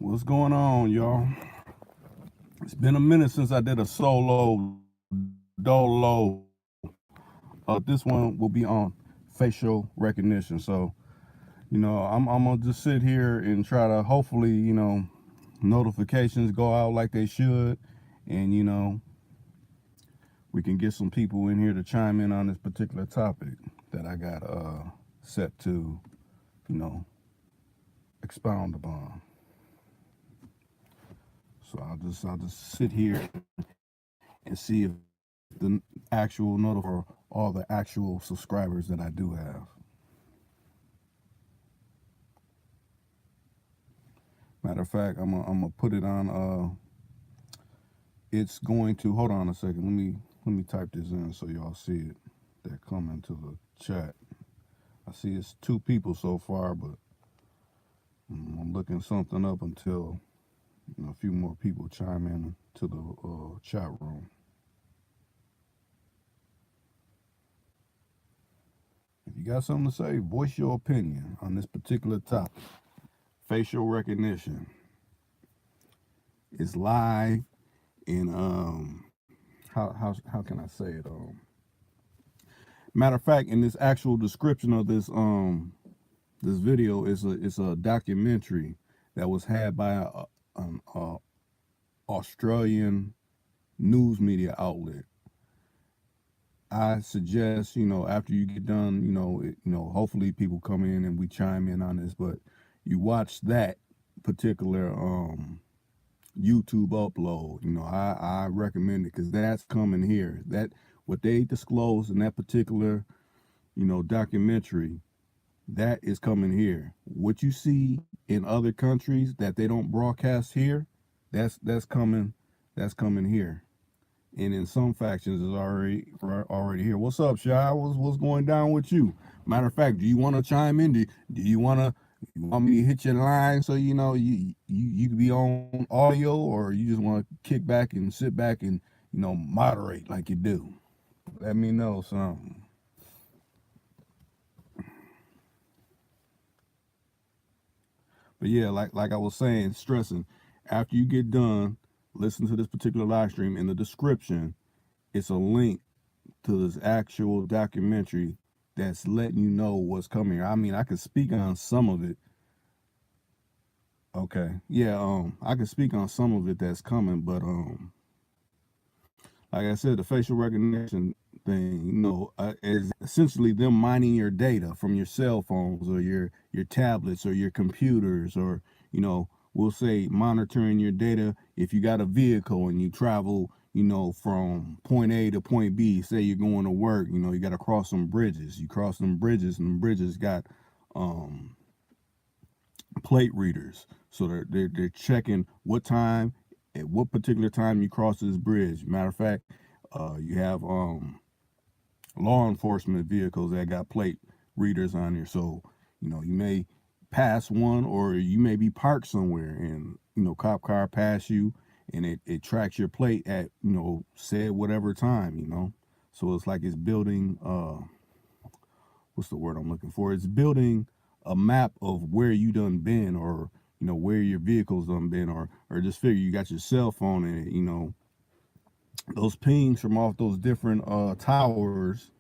What's going on, y'all? It's been a minute since I did a solo dolo. This one will be on facial recognition. So, I'm gonna just sit here and try to hopefully, notifications go out like they should, and we can get some people in here to chime in on this particular topic that I got set to, you know, expound upon. So I'll just sit here and see if the actual notify all the actual subscribers that I do have. Matter of fact, I'm gonna put it on. It's going to hold on a second. Let me type this in so y'all see it. That come into the chat. I see it's 2 people so far, but I'm looking something up until a few more people chime in to the chat room. If you got something to say, voice your opinion on this particular topic. Facial recognition is live, and how can I say it? Matter of fact, in this actual description of this video is a documentary that was had by an Australian news media outlet. I suggest, after you get done, hopefully people come in and we chime in on this, but you watch that particular YouTube upload. I recommend it because that's coming here. That what they disclosed in that particular, documentary, that is coming here. What you see in other countries that they don't broadcast here, that's coming here. And in some factions is already here. What's up, Shy? What's going down with you? Matter of fact, do you want to chime in? Do you want me to hit your line so you can be on audio, or you just want to kick back and sit back and moderate like you do? Let me know something. But yeah, like I was saying, stressing, after you get done, listen to this particular live stream. In the description, it's a link to this actual documentary that's letting you know what's coming. I mean, I could speak on some of it. Okay. Yeah, I can speak on some of it that's coming, but like I said, the facial recognition thing, is essentially them mining your data from your cell phones or your tablets or your computers, or we'll say monitoring your data if you got a vehicle and you travel, from point A to point B. Say you're going to work, you got to cross some bridges. You cross some bridges, and the bridges got um, plate readers, so they're checking what time, at what particular time you cross this bridge. Matter of fact, you have law enforcement vehicles that got plate readers on here, so you may pass one, or you may be parked somewhere, and cop car pass you, and it tracks your plate at said whatever time. So it's like it's building what's the word I'm looking for? It's building a map of where you done been, or where your vehicle's done been, or just figure you got your cell phone, and those pings from off those different towers,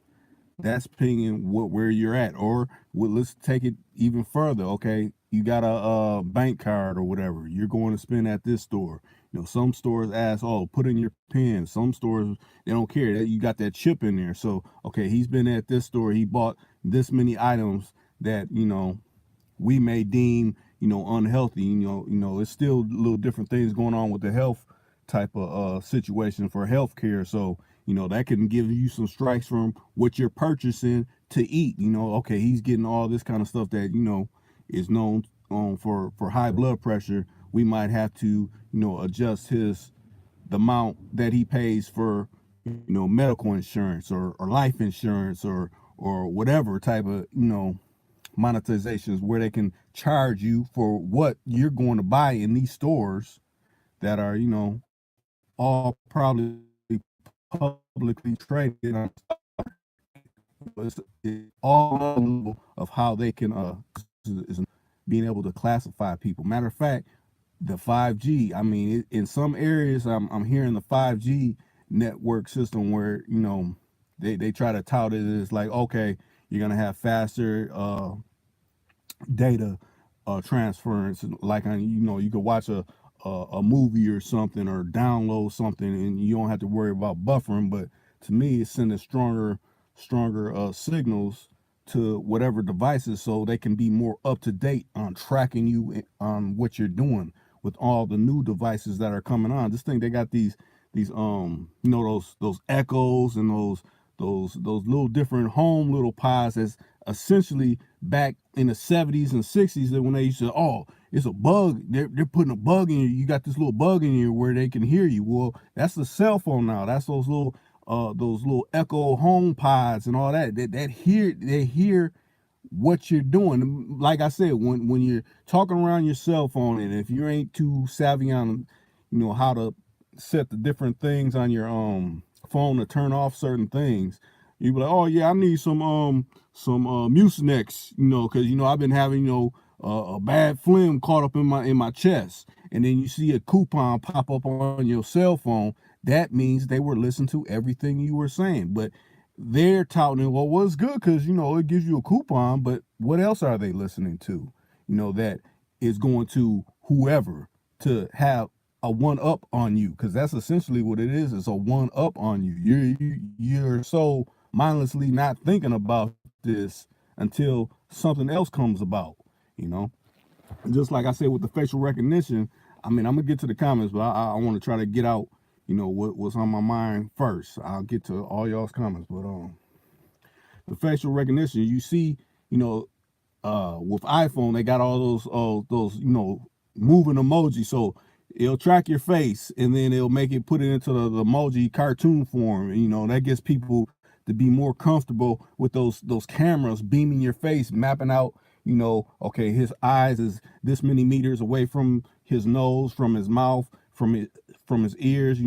that's pinging where you're at. Or let's take it even further. Okay, you got a bank card or whatever, you're going to spend at this store. Some stores ask, oh, put in your pin. Some stores, they don't care that you got that chip in there. So okay, he's been at this store, he bought this many items that we may deem unhealthy. It's still little different things going on with the health type of situation for healthcare. So that can give you some strikes from what you're purchasing to eat. Okay, he's getting all this kind of stuff that is known for high blood pressure. We might have to adjust the amount that he pays for medical insurance, or life insurance, or whatever type of monetizations, where they can charge you for what you're going to buy in these stores that are all probably publicly traded on. It's all of how they can is being able to classify people. Matter of fact, the 5G. I mean, in some areas, I'm hearing the 5G network system where they try to tout it as like, okay, you're gonna have faster data transference, like on you could watch a movie or something, or download something, and you don't have to worry about buffering. But to me, it's sending stronger signals to whatever devices, so they can be more up to date on tracking you on what you're doing with all the new devices that are coming on. This thing, they got these those echoes and those little different home little pods that's essentially back in the 70s and 60s, that when they used to, oh, it's a bug, they're putting a bug in you, you got this little bug in you where they can hear you. Well, that's the cell phone now. That's those little echo home pods and all that they hear what you're doing. Like I said, when you're talking around your cell phone, and if you ain't too savvy on how to set the different things on your phone to turn off certain things, you be like, oh yeah, I need some Mucinex, because I've been having a bad phlegm caught up in my chest. And then you see a coupon pop up on your cell phone. That means they were listening to everything you were saying. But they're touting, well, what's good, because it gives you a coupon, but what else are they listening to? That is going to whoever to have a one up on you, because that's essentially what it is. It's a one up on you. You're so mindlessly not thinking about this until something else comes about. You know, just like I said with the facial recognition. I mean, I'm gonna get to the comments, but I want to try to get out what's on my mind first. I'll get to all y'all's comments, but the facial recognition, you see, with iPhone, they got all those moving emojis. So it'll track your face, and then it'll make it, put it into the emoji cartoon form. And, that gets people to be more comfortable with those cameras beaming your face, mapping out, okay, his eyes is this many meters away from his nose, from his mouth, from his ears.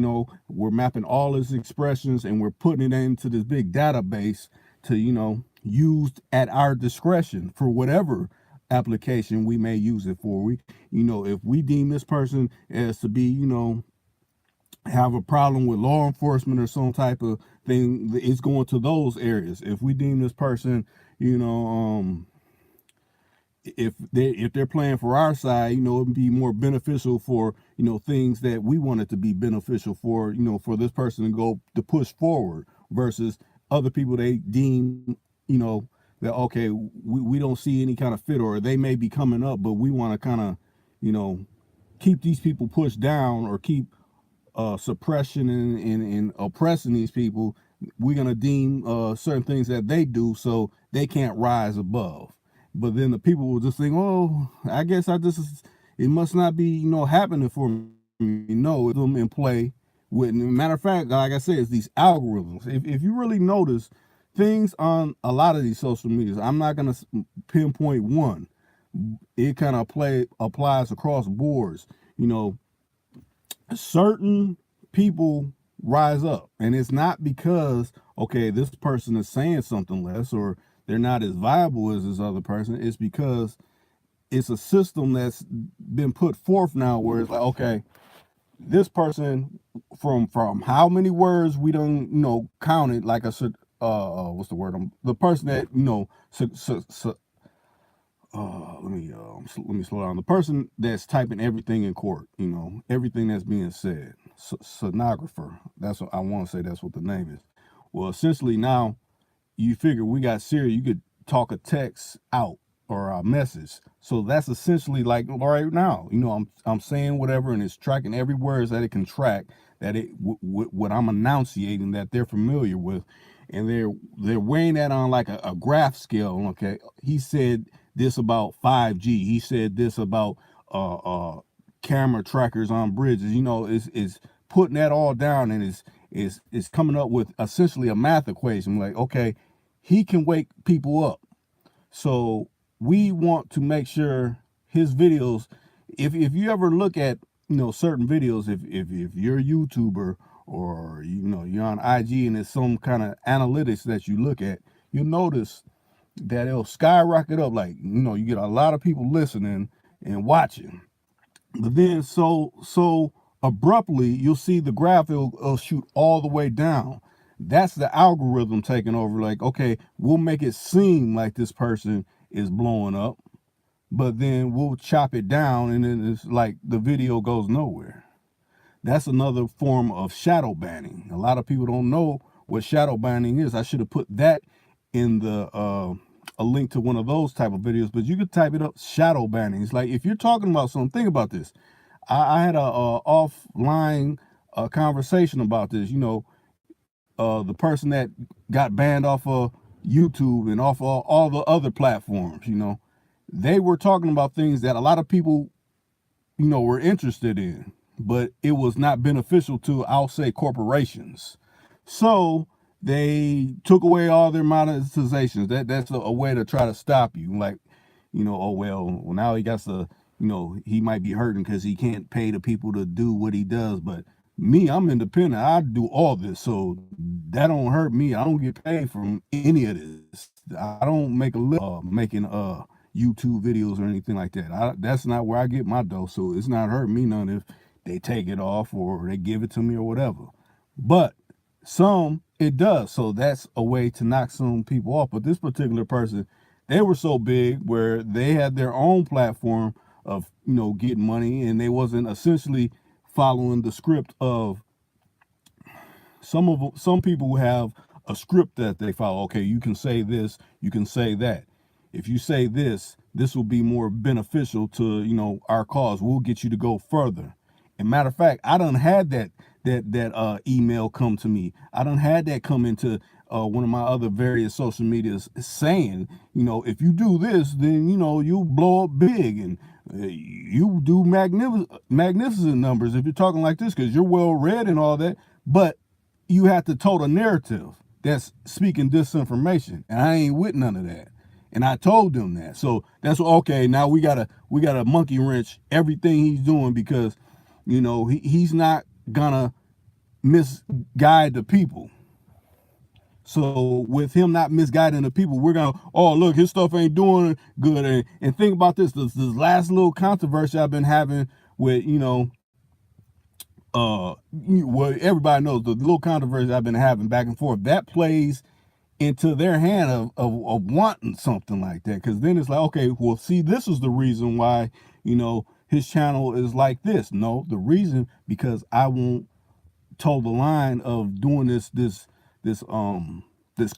We're mapping all his expressions, and we're putting it into this big database to used at our discretion for whatever application we may use it for. If we deem this person as to be have a problem with law enforcement or some type of thing, it's going to those areas. If we deem this person if they're playing for our side, it would be more beneficial for things that we want it to be beneficial for, for this person to push forward, versus other people they deem that, okay, we don't see any kind of fit, or they may be coming up, but we want to kind of keep these people pushed down, or keep suppression and oppressing these people. We're going to deem certain things that they do so they can't rise above. But then the people will just think, oh, I guess it must not be happening for me. No, it's them in play with. Matter of fact, like I said, it's these algorithms. If you really notice things on a lot of these social medias, I'm not going to pinpoint one. It kind of applies across boards. Certain people rise up, and it's not because, okay, this person is saying something less, or they're not as viable as this other person. It's because it's a system that's been put forth now, where it's like, okay, this person, from how many words we don't counted, like I said, what's the word? The person that let me slow down. The person that's typing everything in court, everything that's being said, stenographer. That's what I want to say. That's what the name is. Well, essentially now, you figure we got Siri, you could talk a text out or a message. So that's essentially like right now, I'm saying whatever, and it's tracking every word that it can track, that what I'm enunciating, that they're familiar with, and they're weighing that on like a graph scale. Okay, he said this about 5G. He said this about camera trackers on bridges. Is putting that all down, and is coming up with essentially a math equation. Like, okay, he can wake people up. So we want to make sure his videos, if you ever look at certain videos, if you're a YouTuber, or you're on IG, and there's some kind of analytics that you look at, you'll notice that it'll skyrocket up. Like, you get a lot of people listening and watching. But then so abruptly, you'll see the graph, it'll shoot all the way down. That's the algorithm taking over. Like, okay, we'll make it seem like this person is blowing up, but then we'll chop it down, and then it's like the video goes nowhere. That's another form of shadow banning. A lot of people don't know what shadow banning is. I should have put that in the a link to one of those type of videos, but you could type it up, shadow banning. It's like, if you're talking about something, think about this. I had a offline conversation about this. The person that got banned off of YouTube and off all the other platforms. They were talking about things that a lot of people, were interested in, but it was not beneficial to, I'll say, corporations. So they took away all their monetizations. That's a way to try to stop you. Like, oh well, now he got to, he might be hurting because he can't pay the people to do what he does. But me, I'm independent. I do all this, so that don't hurt me. I don't get paid from any of this. I don't make a living making YouTube videos or anything like that. That's not where I get my dough, so it's not hurting me none if they take it off or they give it to me or whatever. But some it does, so that's a way to knock some people off. But this particular person, they were so big where they had their own platform of getting money, and they wasn't essentially following the script of some people have a script that they follow. Okay, you can say this, you can say that. If you say this will be more beneficial to our cause. We'll get you to go further. And matter of fact, I done had that email come to me. I done had that come into one of my other various social medias saying, if you do this, then you'll blow up big, and you do magnificent numbers if you're talking like this because you're well read and all that. But you have to tote a narrative that's speaking disinformation, and I ain't with none of that. And I told them that. So that's okay. Now we gotta monkey wrench everything he's doing because he's not gonna misguide the people. So with him not misguiding the people, we're gonna, oh look, his stuff ain't doing good. And think about this last little controversy I've been having with well, everybody knows the little controversy I've been having back and forth, that plays into their hand of wanting something like that. Because then it's like, okay, well, see, this is the reason why, his channel is like this. No, the reason, because I won't toe the line of doing this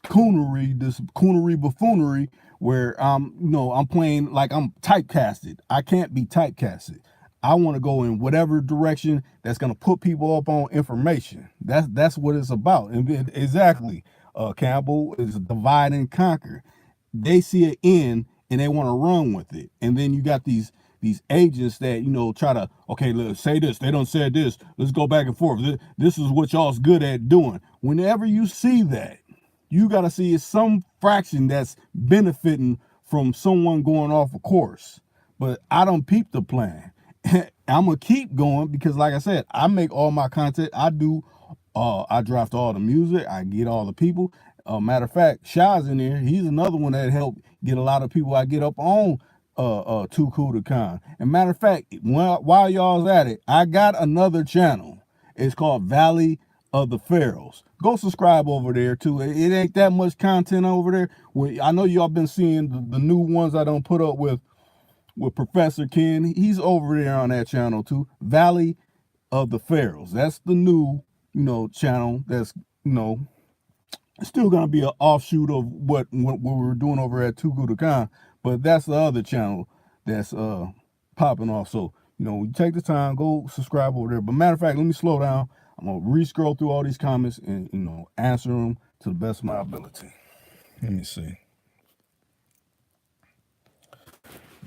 coonery buffoonery where I'm playing like I'm typecasted. I can't be typecasted. I want to go in whatever direction that's going to put people up on information. That's what it's about. And exactly, Campbell, is divide and conquer. They see an end and they want to run with it. And then you got these agents that try to, okay, let's say this, they don't say this, let's go back and forth, this is what y'all's good at doing. Whenever you see that, you got to see it's some fraction that's benefiting from someone going off a course. But I don't peep the plan. I'm gonna keep going because, like I said, I make all my content. I draft all the music, I get all the people. Matter of fact, Shaw's in there. He's another one that helped get a lot of people I get up on Too Cool to Con. And matter of fact, while y'all's at it, I got another channel. It's called Valley of the Pharaohs. Go subscribe over there too. It ain't that much content over there. Well, I know y'all been seeing the new ones I don't put up with Professor Ken. He's over there on that channel too. Valley of the Pharaohs. That's the new, channel that's, still gonna be an offshoot of what we were doing over at Too Good to Con, but that's the other channel that's popping off. So, you take the time, go subscribe over there. But matter of fact, let me slow down. I'm gonna re-scroll through all these comments and answer them to the best of my ability. Let me see.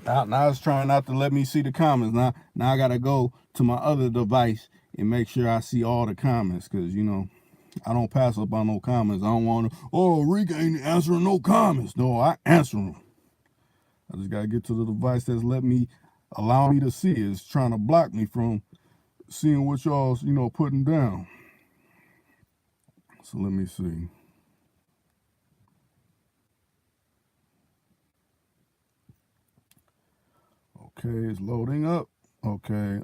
Now it's trying not to let me see the comments. Now I gotta go to my other device and make sure I see all the comments because I don't pass up on no comments. I don't want to, oh, Rick ain't answering no comments. No, I answer them. I just gotta get to the device that's allow me to see. It's trying to block me from seeing what y'all's putting down. So let me see. Okay, it's loading up. Okay,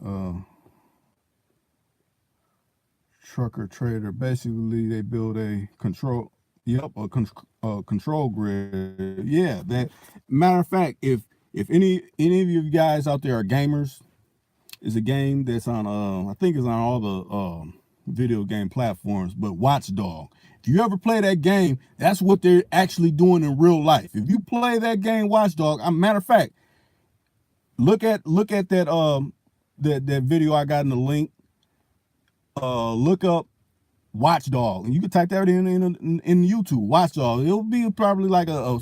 Trucker Trader. Basically, they build a control. Yep, a control grid. Yeah, that. Matter of fact, if any of you guys out there are gamers, is a game that's on I think it's on all the video game platforms, but Watchdog. If you ever play that game, that's what they're actually doing in real life. If you play that game Watchdog, matter of fact, look at that video I got in the link. Look up Watchdog, and you can type that in YouTube. Watchdog. It'll be probably like a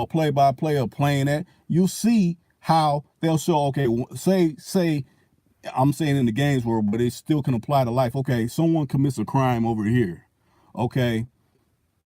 play by play of playing that. You'll see how they'll show. Okay, say I'm saying in the games world, but it still can apply to life. Okay, someone commits a crime over here. Okay,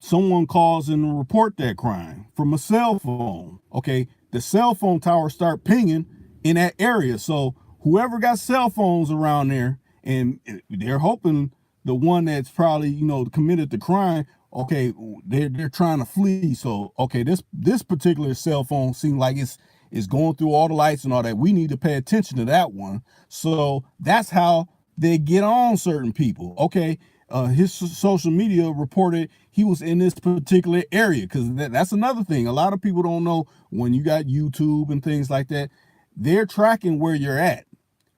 someone calls and report that crime from a cell phone. Okay, the cell phone towers start pinging in that area. So whoever got cell phones around there, and they're hoping the one that's probably committed the crime. Okay, they're trying to flee. So okay, this particular cell phone seems like it's going through all the lights and all that. We need to pay attention to that one. So that's how they get on certain people. Okay, his social media reported he was in this particular area, because that's another thing. A lot of people don't know, when you got YouTube and things like that, they're tracking where you're at.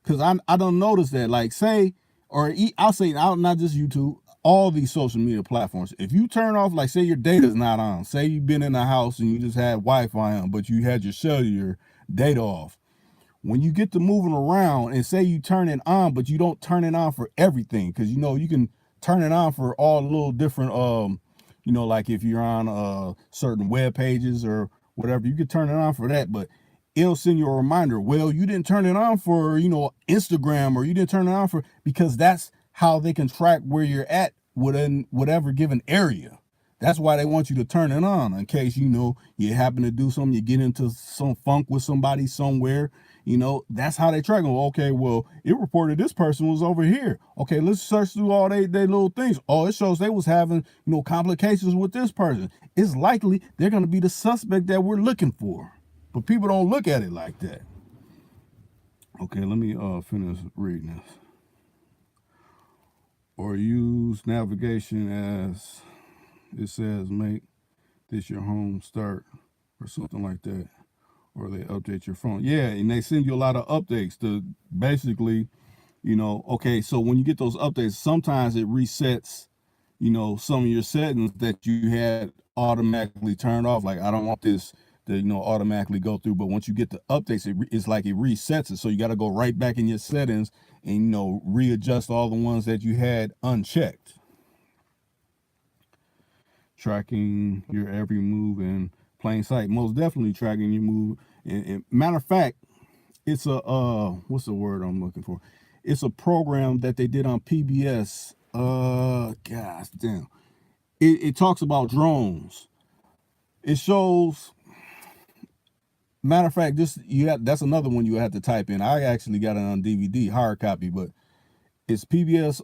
Because I don't notice that. Like, say, or I'll say, not just YouTube, all these social media platforms. If you turn off, like, say your data's not on, say you've been in the house and you just had Wi-Fi on, but you had your cellular data off. When you get to moving around, and say you turn it on, but you don't turn it on for everything, because you can turn it on for all little different like if you're on certain web pages or whatever, you could turn it on for that, but it'll send you a reminder. Well, you didn't turn it on for Instagram, or you didn't turn it on for, because that's how they can track where you're at within whatever given area. That's why they want you to turn it on, in case you happen to do something, you get into some funk with somebody somewhere. That's how they track them. Okay, well, it reported this person was over here. Okay, let's search through all they little things. Oh, it shows they was having complications with this person. It's likely they're going to be the suspect that we're looking for. But people don't look at it like that. Okay, let me finish reading this. Or use navigation as it says, make this your home start, or something like that. Or they update your phone. Yeah, and they send you a lot of updates to basically, okay, so when you get those updates, sometimes it resets, some of your settings that you had automatically turned off. Like, I don't want this to, automatically go through. But once you get the updates, it's like it resets it. So you got to go right back in your settings and, readjust all the ones that you had unchecked. Tracking your every move in plain sight. Most definitely tracking your move. And matter of fact, it's a what's the word I'm looking for? It's a program that they did on PBS. Gosh damn. It talks about drones. It shows. Matter of fact, that's another one you have to type in. I actually got it on DVD, hard copy, but it's PBS.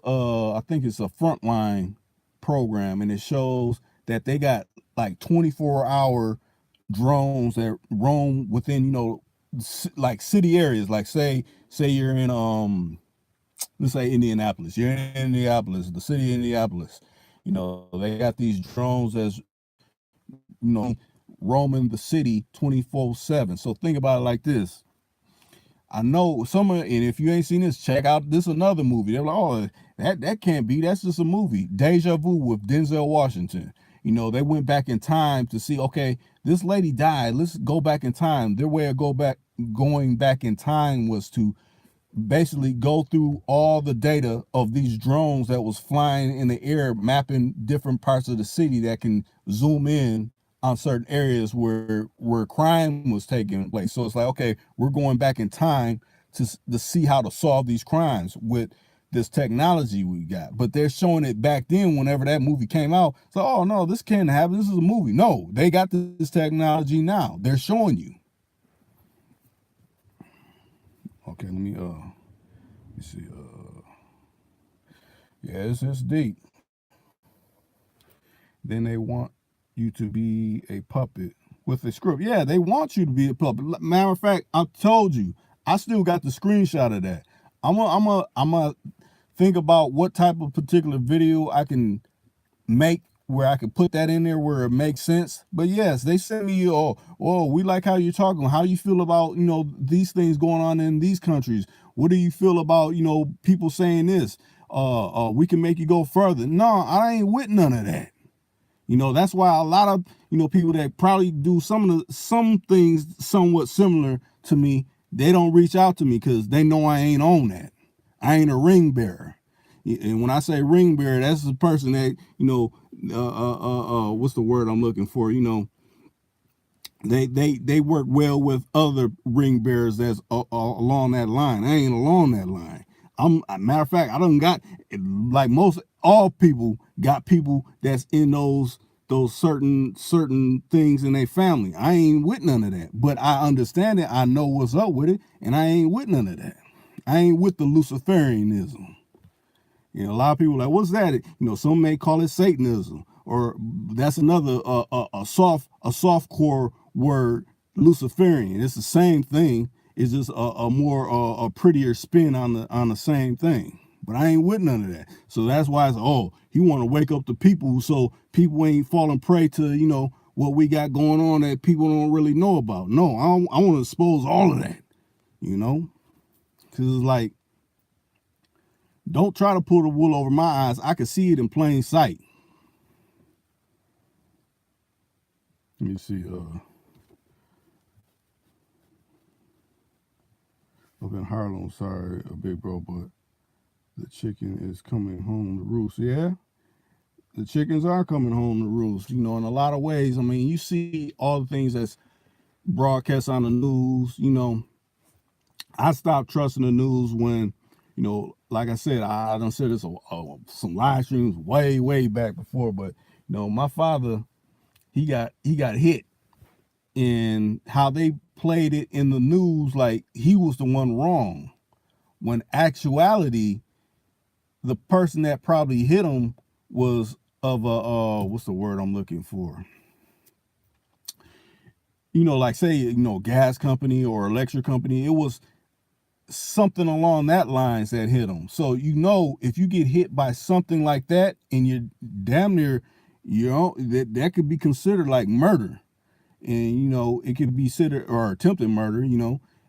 I think it's a Frontline program, and it shows that they got like 24-hour drones that roam within, like city areas. Like, say you're in let's say Indianapolis. You're in Indianapolis, the city of Indianapolis. They got these drones as roaming the city 24/7. So think about it like this. I know and if you ain't seen this, check out this another movie. They're like, oh, that can't be. That's just a movie. Deja Vu with Denzel Washington. They went back in time to see, okay, this lady died. Let's go back in time. Their way of going back in time was to basically go through all the data of these drones that was flying in the air, mapping different parts of the city that can zoom in on certain areas where crime was taking place. So it's like, okay, we're going back in time to see how to solve these crimes with this technology we got. But they're showing it back then whenever that movie came out. So, oh no, this can't happen. This is a movie. No, they got this technology now. They're showing you. Okay, let me see. Yeah, it's deep. Then they want you to be a puppet with a script. Yeah, they want you to be a puppet. Matter of fact, I told you, I still got the screenshot of that. I'm a think about what type of particular video I can make where I can put that in there where it makes sense. But yes, they send me, oh, we like how you're talking. How you feel about, these things going on in these countries? What do you feel about, people saying this? We can make you go further. No, I ain't with none of that. That's why a lot of, people that probably do some things somewhat similar to me, they don't reach out to me because they know I ain't on that. I ain't a ring bearer. And when I say ring bearer, that's the person that, what's the word I'm looking for? They work well with other ring bearers that's along that line. I ain't along that line. Matter of fact, I don't got, like most all people got people that's in those certain things in their family. I ain't with none of that, but I understand it. I know what's up with it, and I ain't with none of that. I ain't with the Luciferianism. A lot of people are like, what's that? Some may call it Satanism, or that's another a soft core word, Luciferian. It's the same thing. It's just a more a prettier spin on the same thing. But I ain't with none of that. So that's why it's, he want to wake up the people so people ain't falling prey to what we got going on that people don't really know about. No, I want to expose all of that. Because it's like, don't try to pull the wool over my eyes. I can see it in plain sight. Let me see. Up in Harlem, sorry, big bro, but the chicken is coming home to roost. Yeah, the chickens are coming home to roost. In a lot of ways. I mean, you see all the things that's broadcast on the news. I stopped trusting the news when, like I said, I done said this some live streams way back before, but my father, he got hit, and how they played it in the news like he was the one wrong, when actuality the person that probably hit him was of a what's the word I'm looking for, like say gas company or electric company. It was something along that lines that hit him. So if you get hit by something like that and you're damn near, that could be considered like murder. And it could be considered, or attempted murder.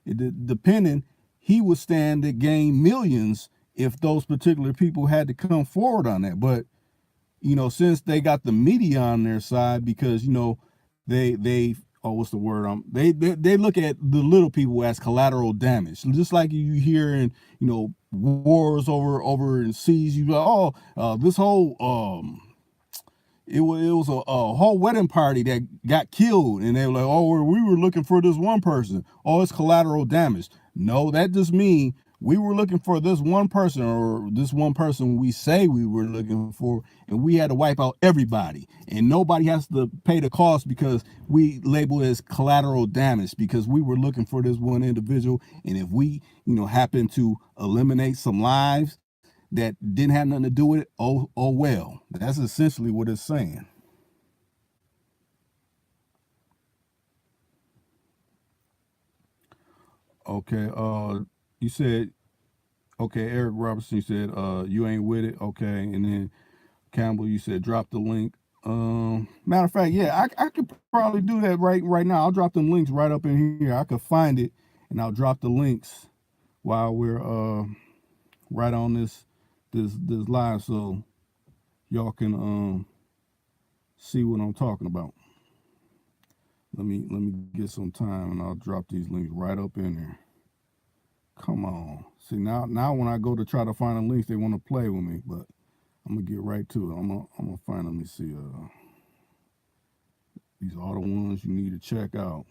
Depending, he would stand to gain millions if those particular people had to come forward on that. But since they got the media on their side, because they what's the word, they look at the little people as collateral damage, just like you hear in wars over in seas. You go, this whole it was a whole wedding party that got killed, and they were like, oh, we were looking for this one person. Oh, it's collateral damage. No, that just means we were looking for this one person, or this one person we say we were looking for, and we had to wipe out everybody, and nobody has to pay the cost because we label it as collateral damage because we were looking for this one individual. And if we happen to eliminate some lives that didn't have nothing to do with it, oh well. That's essentially what it's saying. Okay, you said, okay, Eric Robertson, you said you ain't with it. Okay, and then Campbell, you said drop the link. Matter of fact, yeah, I could probably do that right now. I'll drop them links right up in here. I could find it, and I'll drop the links while we're right on this live, so y'all can see what I'm talking about. Let me get some time, and I'll drop these links right up in there. Come on. See, now when I go to try to find the links, they want to play with me, but I'm gonna get right to it. I'm gonna find. Let me see. These are the ones you need to check out.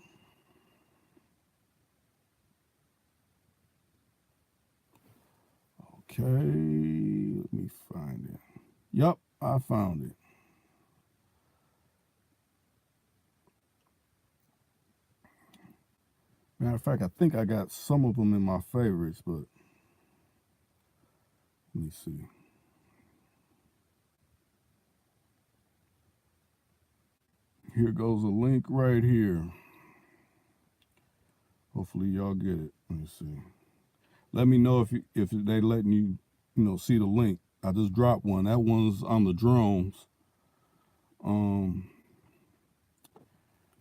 Okay, let me find it. Yep, I found it. Matter of fact, I think I got some of them in my favorites, but let me see. Here goes a link right here. Hopefully y'all get it. Let me see. Let me know if they letting you, see the link. I just dropped one. That one's on the drones. Um,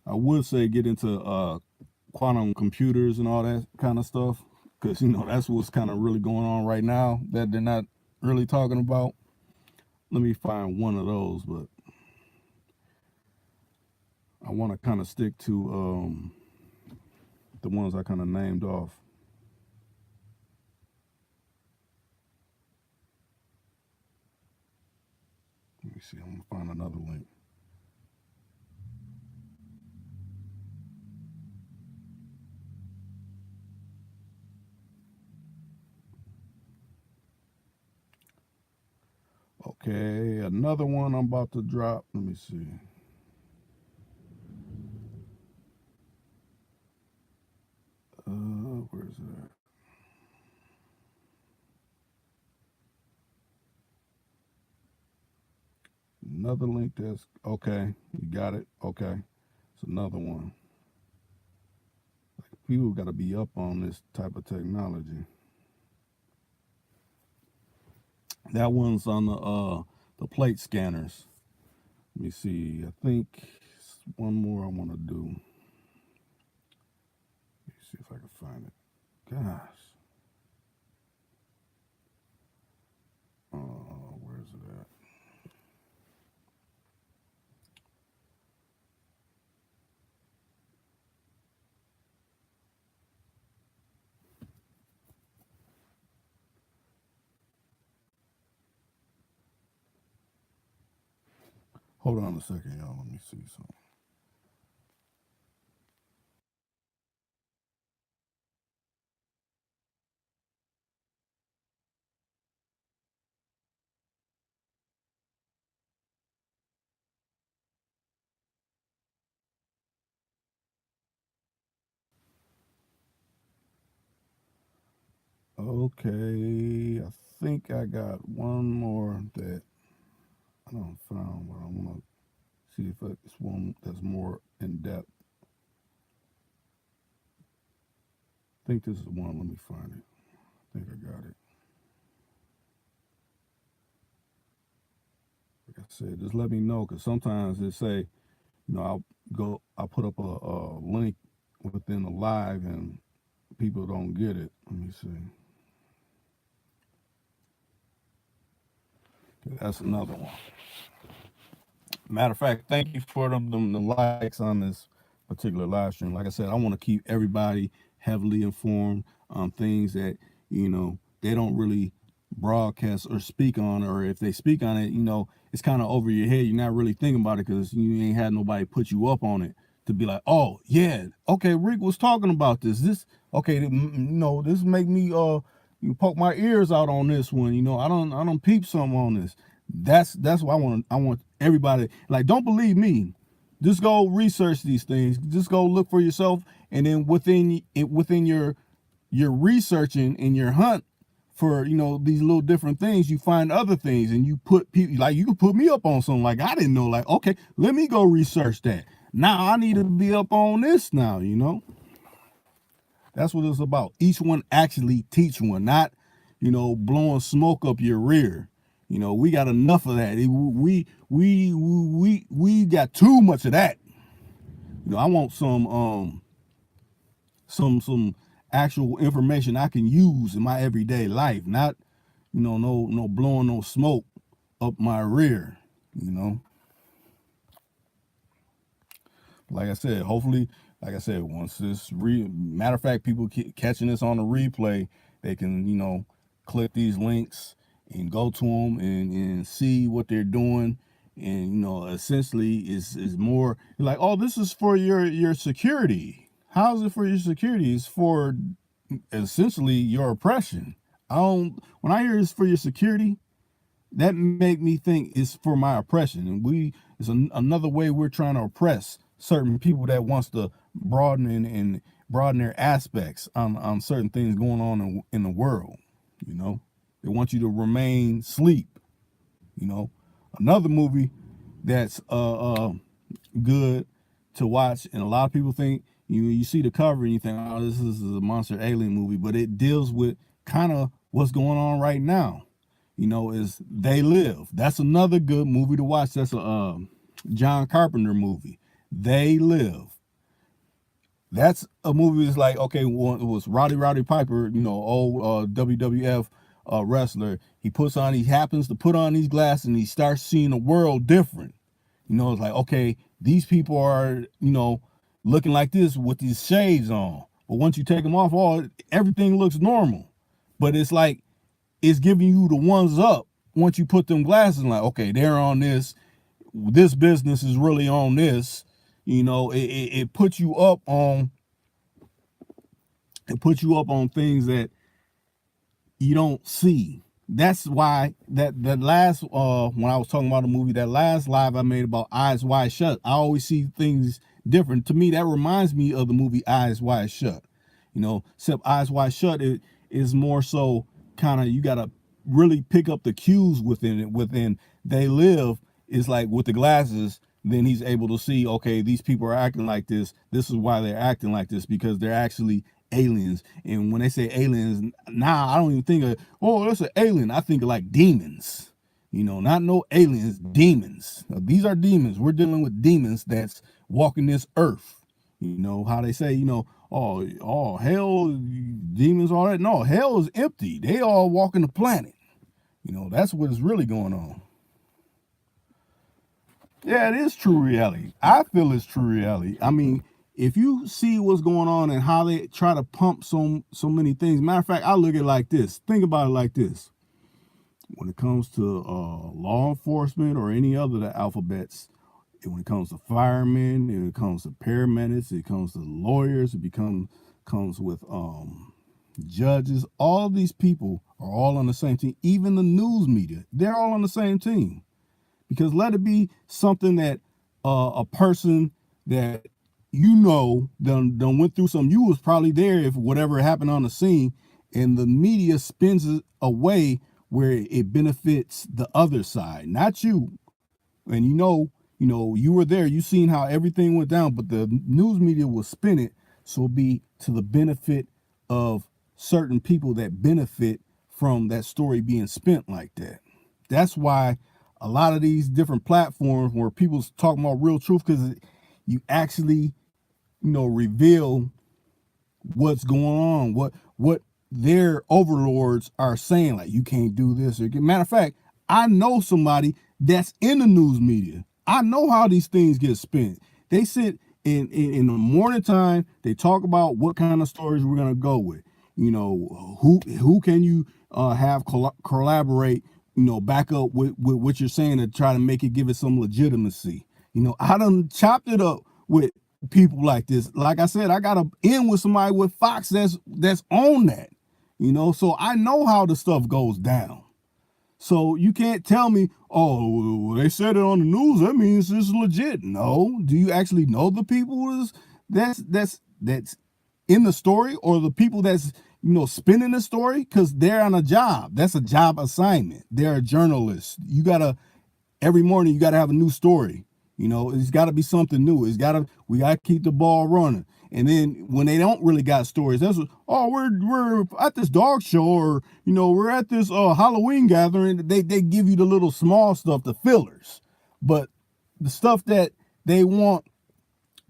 I would say get into quantum computers and all that kind of stuff, because that's what's kind of really going on right now that they're not really talking about. Let me find one of those, but I want to kind of stick to the ones I kind of named off. Let me see. I'm gonna find another link. Okay, another one I'm about to drop. Let me see. Where's that? Another link that's okay. You got it. Okay, it's another one. People got to be up on this type of technology. That one's on the plate scanners. Let me see. I think one more I want to do. Let me see if I can find it. Gosh. Where's it at? Hold on a second, y'all. Let me see something. Okay, I think I got one more that I don't found, but I want to see if it's one that's more in depth. I think this is one. Let me find it. I think I got it. Like I said, just let me know, because sometimes they say, I'll put up a link within the live and people don't get it. Let me see. That's another one. Matter of fact, thank you for the likes on this particular live stream. Like I said, I want to keep everybody heavily informed on things that they don't really broadcast or speak on, or if they speak on it, it's kind of over your head. You're not really thinking about it because you ain't had nobody put you up on it to be like, oh yeah, okay, Rick was talking about this. This okay, this make me you poke my ears out on this one. I don't peep some on this. That's what I want everybody, like, don't believe me. Just go research these things. Just go look for yourself, and then within your researching and your hunt for these little different things, you find other things, and you put people, like, you can put me up on something like I didn't know, like, okay, let me go research that. Now I need to be up on this now. That's what it's about. Each one actually teach one, not blowing smoke up your rear. We got enough of that. We got too much of that. I want some actual information I can use in my everyday life, not no blowing no smoke up my rear. Like I said, hopefully, like I said, once this matter of fact, people catching this on the replay, they can click these links and go to them and see what they're doing. And essentially is more like, oh, this is for your security. How's it for your security? It's for essentially your oppression. When I hear it's for your security, that make me think it's for my oppression, and it's another way we're trying to oppress certain people that wants to broaden their aspects on certain things going on in the world. They want you to remain sleep. Another movie that's good to watch, and a lot of people think You see the cover and you think, oh, this is a monster alien movie, but it deals with kind of what's going on right now. Is They Live. That's another good movie to watch. That's a John Carpenter movie. They Live. That's a movie that's like, okay, well, it was Roddy Piper, old WWF wrestler. He happens to put on these glasses and he starts seeing the world different. It's like, okay, these people are, looking like this with these shades on. But once you take them off, everything looks normal. But it's like, it's giving you the ones up once you put them glasses on, like, okay, they're on this. This business is really on this. It puts you up on things that you don't see. That's why that last when I was talking about the movie, that last live I made about Eyes Wide Shut, I always see things different. To me, that reminds me of the movie Eyes Wide Shut. Except Eyes Wide Shut, it is more so kind of, you gotta really pick up the cues within it. Within They Live is like with the glasses, then he's able to see, okay, these people are acting like this. This is why they're acting like this, because they're actually aliens. And when they say aliens, now I don't even think of, oh, that's an alien. I think of like demons. Not no aliens, demons. Now, these are demons. We're dealing with demons that's walking this earth. How they say, oh, hell, demons, all that. No, hell is empty. They all walking the planet. That's what is really going on. Yeah, it is true reality. I feel it's true reality. I mean, if you see what's going on and how they try to pump so many things. Matter of fact, I look at it like this. Think about it like this. When it comes to law enforcement or any other the alphabets, when it comes to firemen, when it comes to paramedics, it comes to lawyers, comes with judges. All of these people are all on the same team. Even the news media, they're all on the same team. Because let it be something that a person that done went through something. You was probably there if whatever happened on the scene, and the media spins it away where it benefits the other side, not you. And you were there. You seen how everything went down, but the news media will spin it so it'll be to the benefit of certain people that benefit from that story being spent like that. That's why a lot of these different platforms where people's talking about real truth, because you actually, reveal what's going on, what their overlords are saying, like, you can't do this. Or matter of fact, I know somebody that's in the news media. I know how these things get spent. They sit in the morning time, they talk about what kind of stories we're gonna go with. Who can you have collaborate, back up with what you're saying to try to make it, give it some legitimacy. I done chopped it up with people like this. Like I said, I got to end with somebody with Fox that's on that, so I know how the stuff goes down. So you can't tell me, oh, they said it on the news, that means it's legit. No. Do you actually know the people that's in the story, or the people that's spinning the story? Because they're on a job. That's a job assignment. They're a journalist. Every morning you gotta have a new story. It's gotta be something new. We gotta keep the ball running. And then when they don't really got stories, that's we're at this dog show, or we're at this Halloween gathering. They give you the little small stuff, the fillers, but the stuff that they want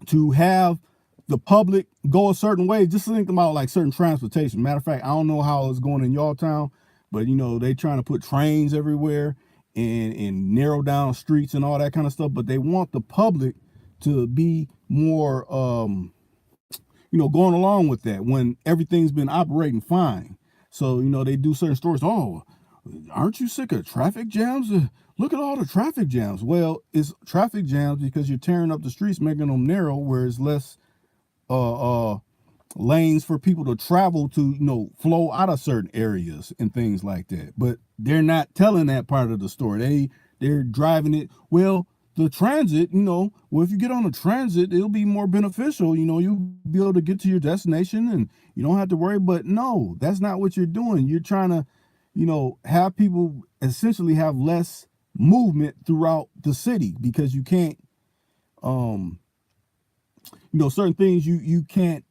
to have the public go a certain way. Just think about like certain transportation. Matter of fact, I don't know how it's going in y'all town, but they trying to put trains everywhere and narrow down streets and all that kind of stuff. But they want the public to be more going along with that when everything's been operating fine. So, they do certain stories. Oh, aren't you sick of traffic jams? Look at all the traffic jams. Well, it's traffic jams because you're tearing up the streets, making them narrow, where it's less lanes for people to travel to, flow out of certain areas and things like that. But they're not telling that part of the story. They're driving it. Well, the transit, if you get on the transit, it'll be more beneficial. You'll be able to get to your destination and you don't have to worry. But no, that's not what you're doing. You're trying to, have people essentially have less movement throughout the city, because you can't certain things you can't,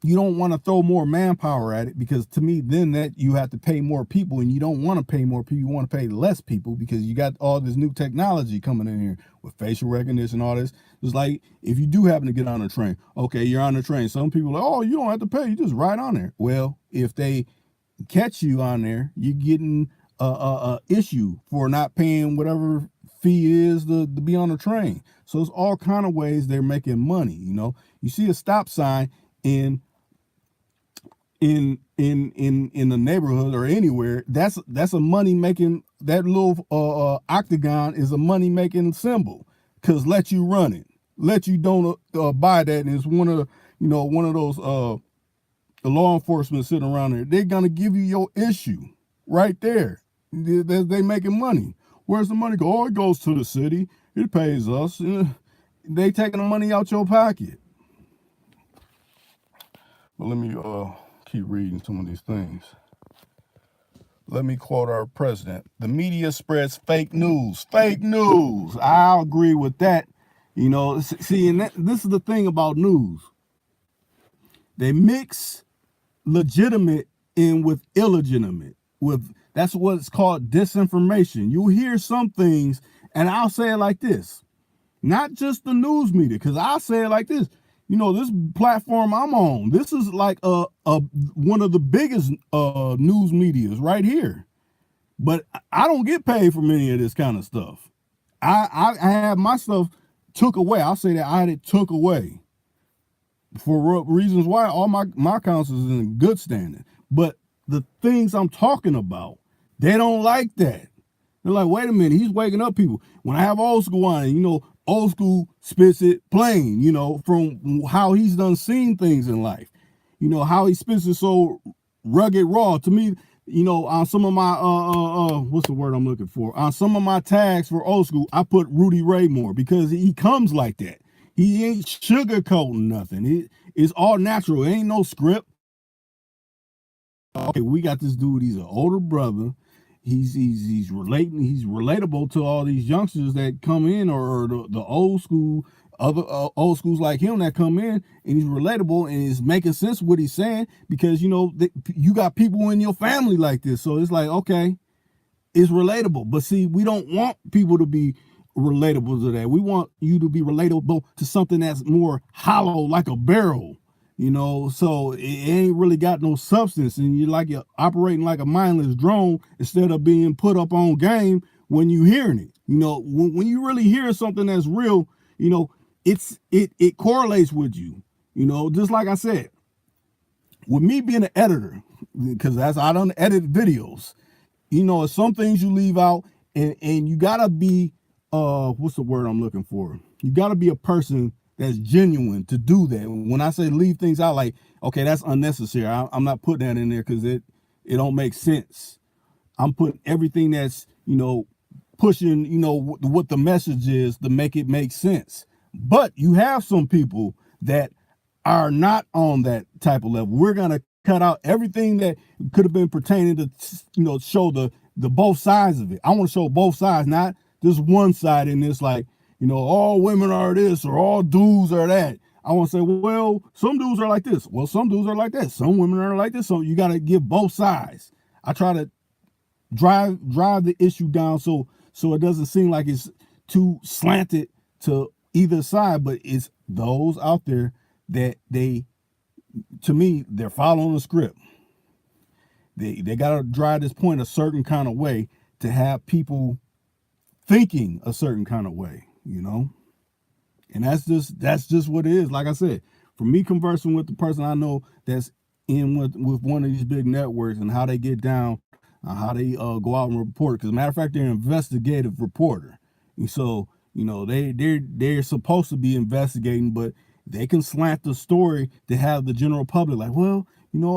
you don't want to throw more manpower at it, because to me then that you have to pay more people, and you don't want to pay more people, you want to pay less people, because you got all this new technology coming in here with facial recognition, all this. It's like, if you do happen to get on a train, okay, you're on the train, some people are like, oh, you don't have to pay, you just ride on there. Well, if they catch you on there, you're getting a issue for not paying whatever fee is to be on the train. So it's all kind of ways they're making money. You see a stop sign in the neighborhood or anywhere, that's a money making, that little octagon is a money making symbol, because let you run it, let you don't buy that, and it's one of those the law enforcement sitting around there, they're gonna give you your issue right there. They making money. Where's the money go? Oh, it goes to the city, it pays us. They taking the money out your pocket. But let me keep reading some of these things. Let me quote our president. The media spreads fake news. Fake news. I'll agree with that. See, and this is the thing about news. They mix legitimate in with illegitimate. That's what's called disinformation. You'll hear some things, and I'll say it like this. Not just the news media, because I'll say it like this. This platform I'm on, this is like one of the biggest news medias right here. But I don't get paid for any of this kind of stuff. I have my stuff took away. I'll say that I had it took away for reasons why all my accounts is in good standing. But the things I'm talking about, they don't like that. They're like, wait a minute, he's waking up people. When I have Old School on, Old School spits it plain, from how he's done seen things in life, how he spits it so rugged raw. To me, on some of my what's the word I'm looking for? On some of my tags for Old School, I put Rudy Ray Moore, because he comes like that. He ain't sugarcoating nothing. It's all natural. It ain't no script. Okay, we got this dude. He's an older brother. He's relating. He's relatable to all these youngsters that come in, or the old school, other old schools like him that come in, and he's relatable, and it's making sense what he's saying, because you got people in your family like this, so it's like, okay, it's relatable. But see, we don't want people to be relatable to that. We want you to be relatable to something that's more hollow, like a barrel. So it ain't really got no substance, and you're operating like a mindless drone instead of being put up on game when you hearing it. When you really hear something that's real, it correlates with you. Just like I said, with me being an editor, because I done edit videos. Some things you leave out, and you gotta be what's the word I'm looking for? You gotta be a person that's genuine to do that. When I say leave things out, like, okay, that's unnecessary, I'm not putting that in there because it don't make sense. I'm putting everything that's pushing what the message is to make it make sense. But you have some people that are not on that type of level. We're gonna cut out everything that could have been pertaining to show the both sides of it. I want to show both sides, not just one side in this, like, all women are this or all dudes are that. I want to say, well, some dudes are like this. Well, some dudes are like that. Some women are like this. So you got to give both sides. I try to drive the issue down so it doesn't seem like it's too slanted to either side, but it's those out there that to me, they're following the script. They got to drive this point a certain kind of way to have people thinking a certain kind of way. And that's just what it is. Like I said, for me, conversing with the person I know that's in with one of these big networks, and how they get down, how they go out and report. Because matter of fact, they're an investigative reporter, and so they're supposed to be investigating, but they can slant the story to have the general public like, well,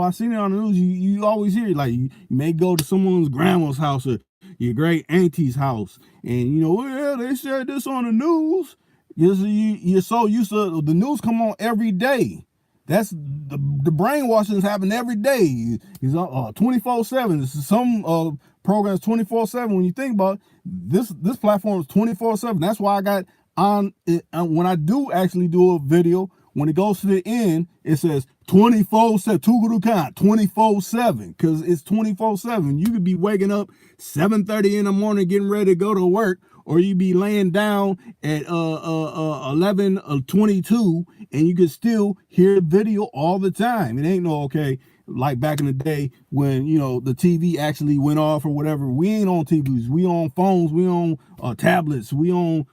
I seen it on the news. You always hear it, like you may go to someone's grandma's house or your great auntie's house, and well, they said this on the news. You're so used to the news come on every day. That's the brainwashing is happening every day. It's 24/7. Some programs 24/7. When you think about it, this platform is 24/7. That's why I got on it when I do actually do a video When it goes to the end, it says 24/7, 24/7, because it's 24/7. You could be waking up 7:30 in the morning getting ready to go to work, or you be laying down at 11:22, and you can still hear the video all the time. It ain't no, okay, like back in the day when, you know, the TV actually went off or whatever. We ain't on TVs. We on phones. We on tablets. We on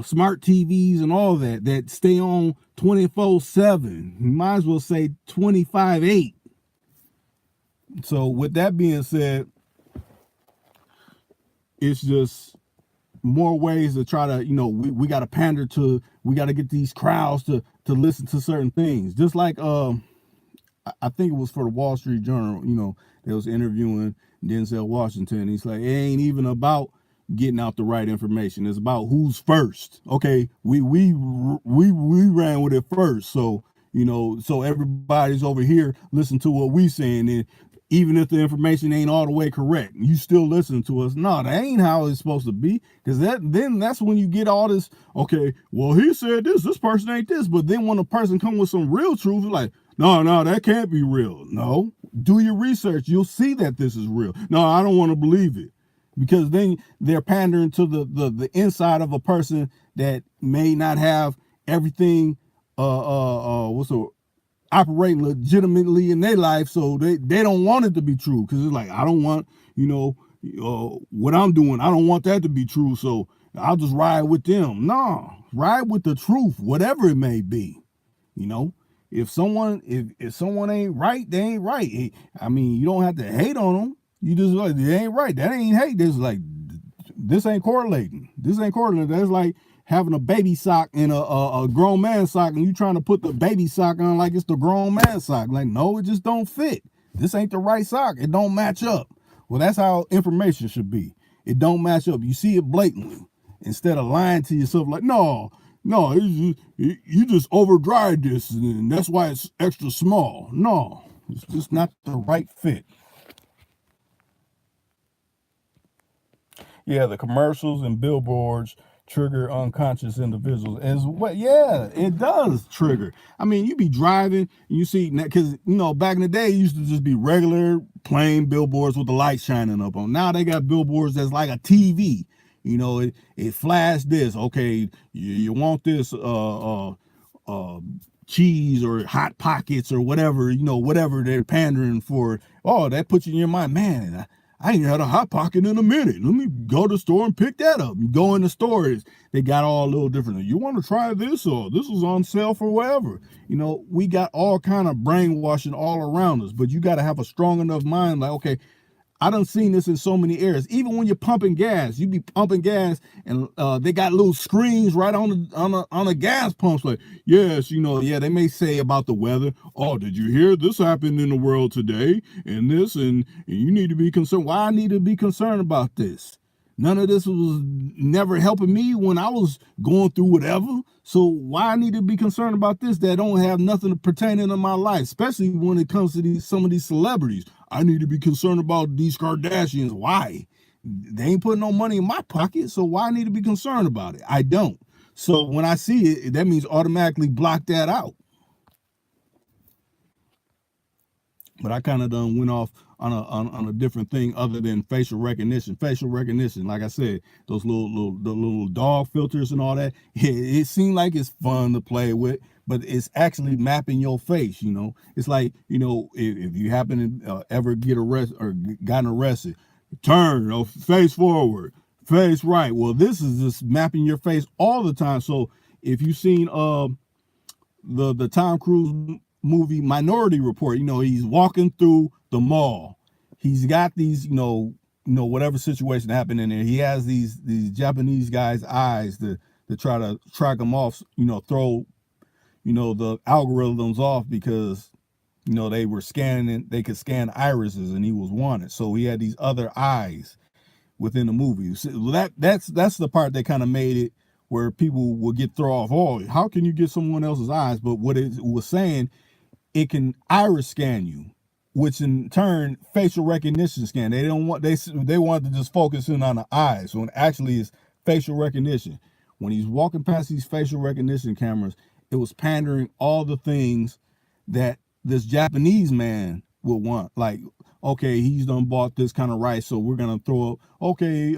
smart TVs and all that stay on 24/7. You might as well say 25/8. So with that being said, it's just more ways to try to, you know, we got to pander to, we got to get these crowds to listen to certain things. Just like I think it was for the Wall Street Journal, you know, they was interviewing Denzel Washington. He's like, it ain't even about getting out the right information. It's about who's first. Okay, we ran with it first, so, you know, so everybody's over here listen to what we saying, and even if the information ain't all the way correct, you still listen to us. No, that ain't how it's supposed to be, because that's when you get all this, okay, well, he said this person ain't this, but then when a person come with some real truth, like, no, that can't be real. No, do your research. You'll see that this is real. No, I don't want to believe it, because then they're pandering to the inside of a person that may not have everything operating legitimately in their life, so they don't want it to be true, because it's like, I don't want, you know, what I'm doing, I don't want that to be true, so I'll just ride with them. No, ride with the truth, whatever it may be. You know, if someone ain't right, they ain't right. I mean, you don't have to hate on them. You just like, they ain't right. That ain't hate. This is like, this ain't correlating. This ain't correlating. That's like having a baby sock and a grown man sock, and you trying to put the baby sock on like it's the grown man sock. Like, no, it just don't fit. This ain't the right sock. It don't match up. Well, that's how information should be. It don't match up. You see it blatantly. Instead of lying to yourself like, no, you just over dried this, and that's why it's extra small. No, it's just not the right fit. Yeah, the commercials and billboards trigger unconscious individuals as well. Yeah, it does trigger. I mean, you be driving, and you see, because, you know, back in the day, it used to just be regular plain billboards with the light shining up on. Now they got billboards that's like a TV. You know, it flashed this. Okay, you want this cheese or hot pockets or whatever, you know, whatever they're pandering for. Oh, that puts you in your mind, man, I ain't had a hot pocket in a minute. Let me go to the store and pick that up. You go in the stores, they got all a little different. You want to try this, or this is on sale for whatever. You know, we got all kind of brainwashing all around us, but you got to have a strong enough mind, like, okay, I done seen this in so many areas. Even when you're pumping gas, you be pumping gas, and they got little screens right on the gas pumps. Like, yes, you know, yeah, they may say about the weather. Oh, did you hear this happened in the world today? And this, and you need to be concerned. Why I need to be concerned about this? None of this was never helping me when I was going through whatever. So why I need to be concerned about this that don't have nothing pertaining to my life, especially when it comes to some of these celebrities. I need to be concerned about these Kardashians. Why? They ain't putting no money in my pocket, so why I need to be concerned about it? I don't. So when I see it, that means automatically block that out. But I kind of done went off on a different thing other than facial recognition. Facial recognition, like I said, those little dog filters and all that. It seemed like it's fun to play with, but it's actually mapping your face. You know, it's like, you know, if you happen to ever get arrested or gotten arrested, turn, you know, face forward, face right. Well, this is just mapping your face all the time. So if you've seen the Tom Cruise movie Minority Report, you know, he's walking through the mall. He's got these, you know, whatever situation happened in there. He has these Japanese guys' eyes to try to track him off, you know, throw, you know, the algorithms off, because, you know, they were scanning, they could scan irises, and he was wanted. So he had these other eyes within the movie. So that's the part that kind of made it where people will get thrown off. Oh, how can you get someone else's eyes? But what it was saying, it can iris scan you, which in turn facial recognition scan. They don't want they want to just focus in on the eyes. So it actually is facial recognition. When he's walking past these facial recognition cameras, it was pandering all the things that this Japanese man would want. Like, okay, he's done bought this kind of rice, so we're gonna throw up. Okay,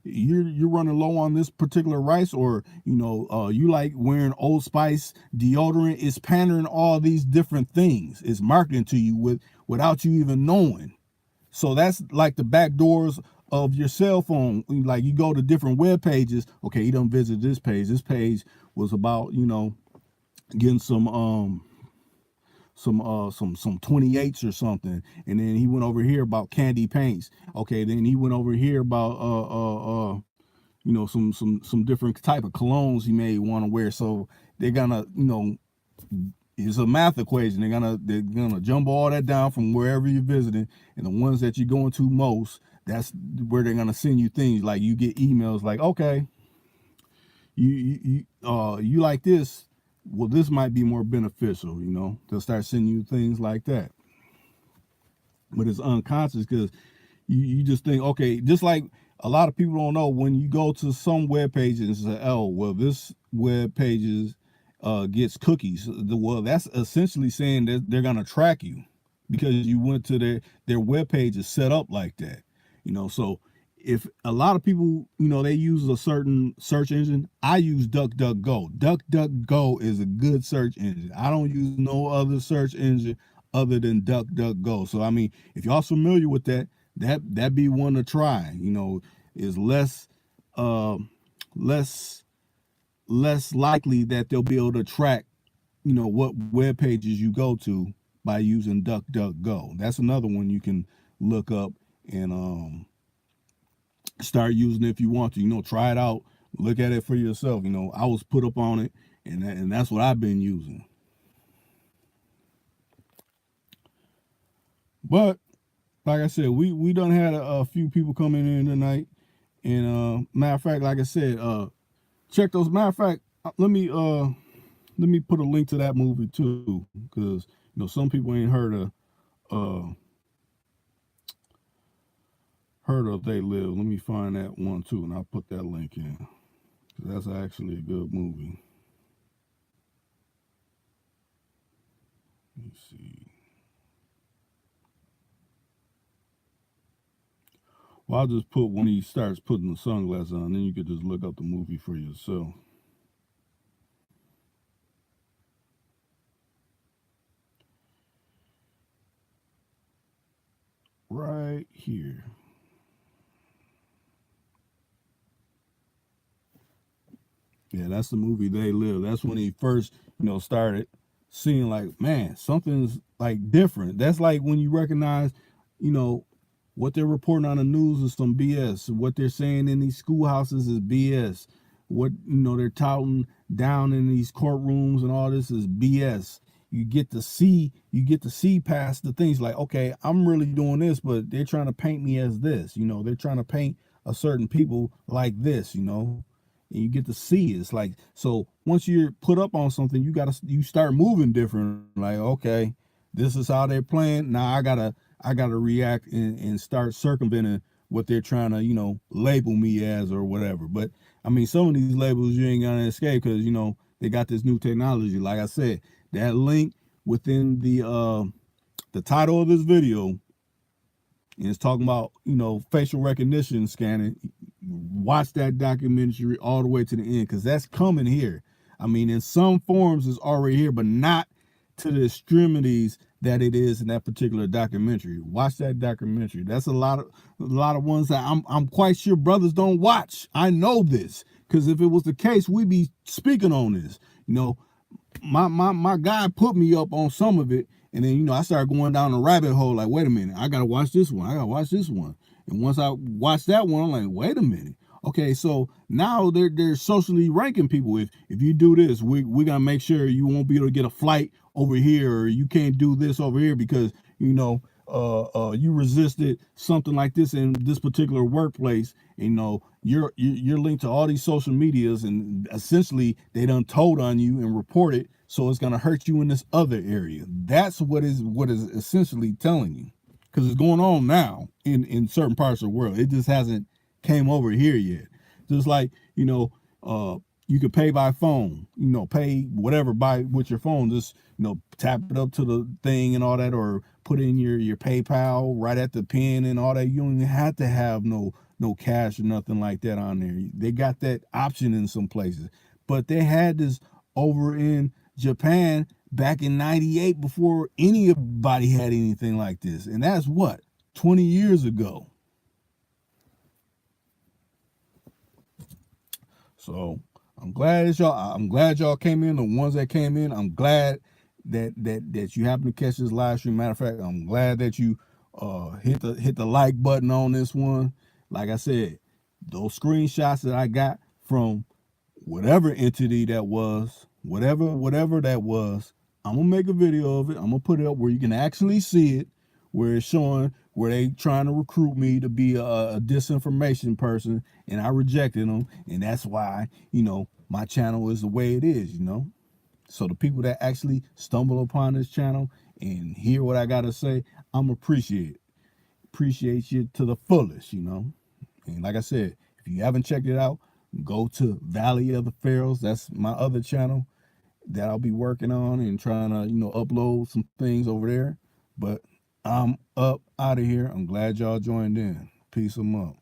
you're running low on this particular rice, or you like wearing Old Spice deodorant. It's pandering all these different things. It's marketing to you without you even knowing. So that's like the back doors of your cell phone. Like, you go to different web pages. Okay, you don't visit this page. This page was about getting some 28s or something, and then he went over here about candy paints. Okay, then he went over here about some different type of colognes he may want to wear. So they're gonna it's a math equation. They're gonna jumble all that down from wherever you're visiting, and the ones that you're going to most, that's where they're gonna send you things. Like, you get emails like, okay, you like this. Well, this might be more beneficial. They'll start sending you things like that. But it's unconscious, because you just think, okay, just like a lot of people don't know, when you go to some web pages and say, oh, well, this web pages gets cookies. Well, that's essentially saying that they're gonna track you, because you went to their web page is set up like that. So if a lot of people, they use a certain search engine, I use DuckDuckGo. DuckDuckGo is a good search engine. I don't use no other search engine other than DuckDuckGo. So I mean, if y'all familiar with that be one to try. Is less likely that they'll be able to track what web pages you go to by using DuckDuckGo. That's another one you can look up and start using it if you want to. Try it out, look at it for yourself. I was put up on it, and that's what I've been using. But like I said, we done had a few people coming in tonight, and matter of fact, like I said, check those. Matter of fact, let me put a link to that movie too, because some people ain't heard of They Live. Let me find that one too, and I'll put that link in. That's actually a good movie. Let me see. Well, I'll just put when he starts putting the sunglasses on, then you could just look up the movie for yourself. Right here. Yeah, that's the movie They Live. That's when he first, started seeing, like, man, something's like different. That's like when you recognize, what they're reporting on the news is some BS. What they're saying in these schoolhouses is BS. What they're touting down in these courtrooms and all this is BS. You get to see past the things like, okay, I'm really doing this, but they're trying to paint me as this. They're trying to paint a certain people like this. And you get to see it. It's like, so once you're put up on something, you start moving different. Like, okay, this is how they're playing. Now I gotta react and start circumventing what they're trying to, label me as or whatever. But I mean, some of these labels you ain't gonna escape, because they got this new technology. Like I said, that link within the title of this video, and it's talking about facial recognition scanning. Watch that documentary all the way to the end, because that's coming here. I mean, in some forms it's already here, but not to the extremities that it is in that particular documentary. Watch that documentary. That's a lot of ones that I'm quite sure brothers don't watch. I know this, because if it was the case, we'd be speaking on this. My guy put me up on some of it, and then I started going down a rabbit hole. Like, wait a minute, I gotta watch this one. I gotta watch this one. And once I watched that one, I'm like, wait a minute. Okay, so now they're socially ranking people. If you do this, we gotta make sure you won't be able to get a flight over here, or you can't do this over here because you resisted something like this in this particular workplace. You're linked to all these social medias, and essentially they done told on you and reported, so it's gonna hurt you in this other area. That's what is essentially telling you, because it's going on now in certain parts of the world. It just hasn't came over here yet. Just like You could pay by phone, pay whatever by with your phone. Just tap it up to the thing and all that, or put in your PayPal right at the pin and all that. You don't even have to have no cash or nothing like that on there. They got that option in some places, but they had this over in Japan back in '98 before anybody had anything like this, and that's what 20 years ago. So I'm glad y'all came in. The ones that came in, I'm glad that you happened to catch this live stream. Matter of fact, I'm glad that you hit the like button on this one. Like I said, those screenshots that I got from whatever entity that was, whatever that was, I'm gonna make a video of it. I'm gonna put it up where you can actually see it, where it's showing where they trying to recruit me to be a disinformation person, and I rejected them, and that's why my channel is the way it is. So the people that actually stumble upon this channel and hear what I gotta say, I'm appreciate you to the fullest. And like I said, if you haven't checked it out, go to Valley of the Pharaohs. That's my other channel that I'll be working on and trying to, upload some things over there. But I'm up out of here. I'm glad y'all joined in. Peace them up.